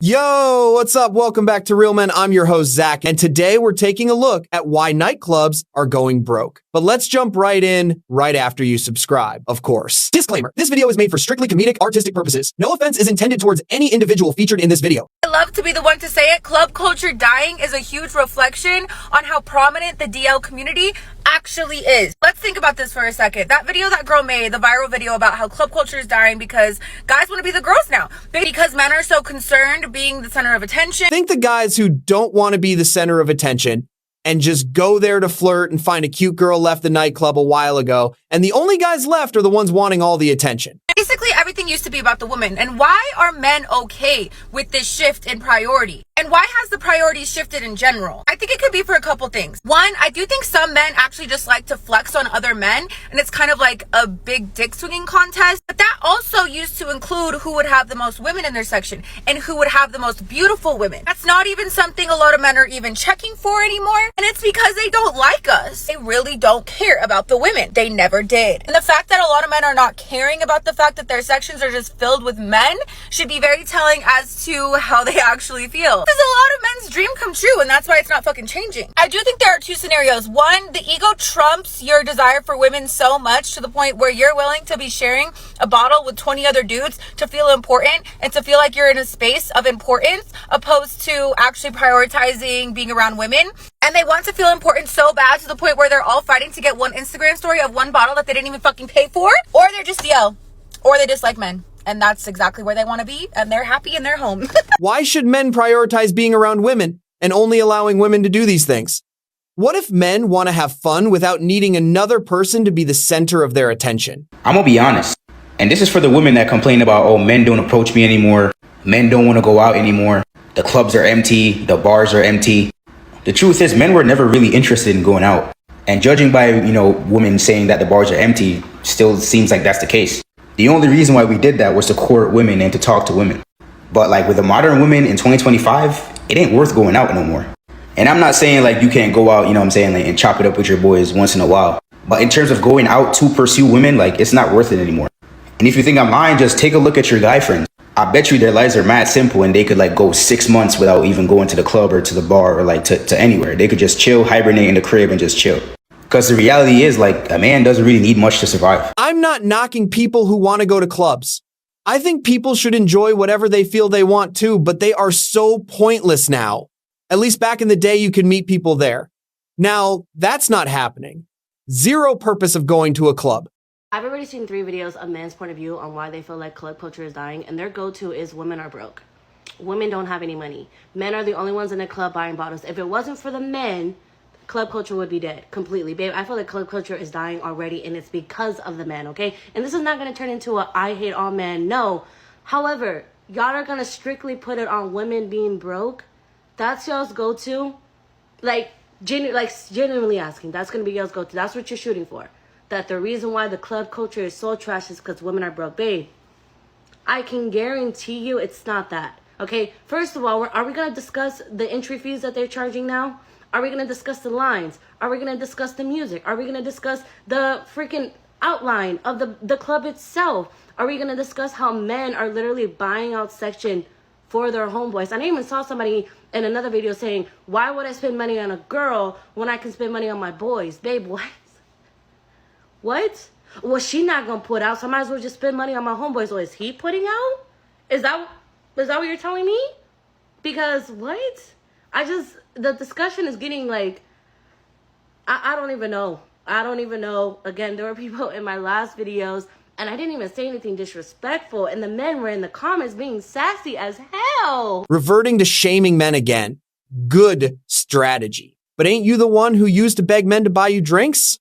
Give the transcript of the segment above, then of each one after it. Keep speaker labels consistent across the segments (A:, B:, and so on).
A: Yo, what's up? Welcome back to Real Men. I'm your host, Zach, and today we're taking a look at why nightclubs are going broke. But let's jump right in right after you subscribe, of course. Disclaimer, this video is made for strictly comedic, artistic purposes. No offense is intended towards any individual featured in this video.
B: I love to be the one to say it. Club culture dying is a huge reflection on how prominent the DL community actually is. Let's think about this for a second. That video that girl made, the viral video about how club culture is dying because guys want to be the girls now. Because men are so concerned being the center of attention.
A: Think the guys who don't want to be the center of attention and just go there to flirt and find a cute girl left the nightclub a while ago, and the only guys left are the ones wanting all the attention.
B: Basically, everything used to be about the woman. And why are men okay with this shift in priority? And why has the priorities shifted in general? I think it could be for a couple things. One, I do think some men actually just like to flex on other men, and it's kind of like a big dick swinging contest. But that also used to include who would have the most women in their section and who would have the most beautiful women. That's not even something a lot of men are even checking for anymore. And it's because they don't like us. They really don't care about the women. They never did. And the fact that a lot of men are not caring about the fact that their sections are just filled with men should be very telling as to how they actually feel. This is a lot of men's dream come true, and that's why it's not fucking changing. I do think there are two scenarios. One, the ego trumps your desire for women so much to the point where you're willing to be sharing a bottle with 20 other dudes to feel important and to feel like you're in a space of importance, opposed to actually prioritizing being around women. And they want to feel important so bad to the point where they're all fighting to get one Instagram story of one bottle that they didn't even fucking pay for, or they're just DL, or they dislike men. And that's exactly where they want to be, and they're happy in their home.
A: Why should men prioritize being around women and only allowing women to do these things? What if men want to have fun without needing another person to be the center of their attention?
C: I'm gonna be honest, and this is for the women that complain about, oh, men don't approach me anymore, men don't want to go out anymore, the clubs are empty, the bars are empty. The truth is, men were never really interested in going out. And judging by, women saying that the bars are empty, still seems like that's the case. The only reason why we did that was to court women and to talk to women. But like with the modern women in 2025, it ain't worth going out no more. And I'm not saying like you can't go out, and chop it up with your boys once in a while. But in terms of going out to pursue women, like it's not worth it anymore. And if you think I'm lying, just take a look at your guy friends. I bet you their lives are mad simple and they could like go 6 months without even going to the club or to the bar or like to anywhere. They could just chill, hibernate in the crib and just chill. Because the reality is, like, a man doesn't really need much to survive.
A: I'm not knocking people who want to go to clubs. I think people should enjoy whatever they feel they want to, but they are so pointless now. At least back in the day, you could meet people there. Now, that's not happening. Zero purpose of going to a club.
D: I've already seen 3 videos of men's point of view on why they feel like club culture is dying, and their go-to is women are broke. Women don't have any money. Men are the only ones in the club buying bottles. If it wasn't for the men, club culture would be dead completely. Babe, I feel like club culture is dying already, and it's because of the men, okay? And this is not going to turn into a I hate all men. No. However, y'all are going to strictly put it on women being broke. That's y'all's go-to. Genuinely asking. That's going to be y'all's go-to. That's what you're shooting for. That the reason why the club culture is so trash is because women are broke. Babe, I can guarantee you it's not that. Okay? First of all, are we going to discuss the entry fees that they're charging now? Are we going to discuss the lines? Are we going to discuss the music? Are we going to discuss the freaking outline of the club itself? Are we going to discuss how men are literally buying out section for their homeboys? I even saw somebody in another video saying, why would I spend money on a girl when I can spend money on my boys? Babe, what? What? Well, she not going to put out, so I might as well just spend money on my homeboys. Well, is he putting out? Is that what you're telling me? Because what? The discussion is getting like, I don't even know. I don't even know. Again, there were people in my last videos, and I didn't even say anything disrespectful, and the men were in the comments being sassy as hell.
A: Reverting to shaming men again. Good strategy. But ain't you the one who used to beg men to buy you drinks?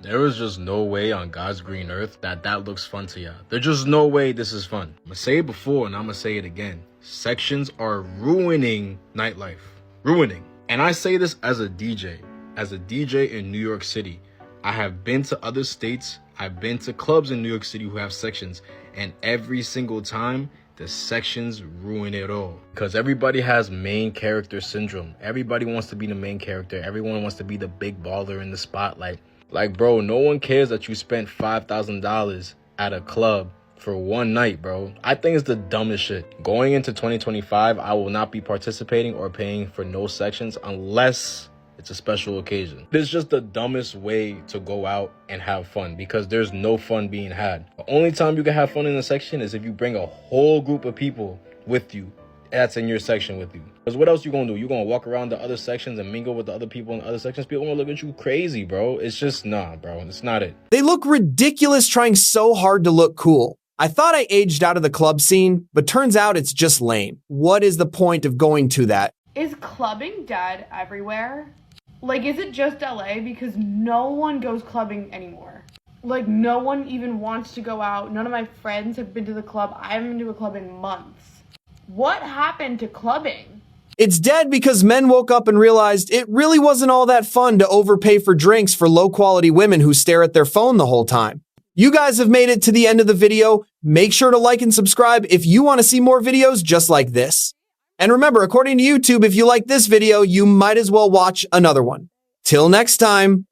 E: There is just no way on God's green earth that looks fun to y'all. There's just no way this is fun. I'm gonna say it before and I'm gonna say it again. Sections are ruining nightlife. Ruining. And I say this as a DJ. As a DJ in New York City. I have been to other states. I've been to clubs in New York City who have sections. And every single time, the sections ruin it all. Because everybody has main character syndrome. Everybody wants to be the main character. Everyone wants to be the big baller in the spotlight. Like, bro, no one cares that you spent $5,000 at a club for one night, bro. I think it's the dumbest shit. Going into 2025, I will not be participating or paying for no sections unless it's a special occasion. It's just the dumbest way to go out and have fun because there's no fun being had. The only time you can have fun in a section is if you bring a whole group of people with you that's in your section with you. Because what else you gonna do? You gonna walk around the other sections and mingle with the other people in the other sections? People gonna look at you crazy, bro. It's just, nah, bro. It's not it.
A: They look ridiculous trying so hard to look cool. I thought I aged out of the club scene, but turns out it's just lame. What is the point of going to that?
F: Is clubbing dead everywhere? Like, is it just LA? Because no one goes clubbing anymore. Like, no one even wants to go out. None of my friends have been to the club. I haven't been to a club in months. What happened to clubbing?
A: It's dead because men woke up and realized it really wasn't all that fun to overpay for drinks for low-quality women who stare at their phone the whole time. You guys have made it to the end of the video. Make sure to like and subscribe if you want to see more videos just like this. And remember, according to YouTube, if you like this video, you might as well watch another one. Till next time.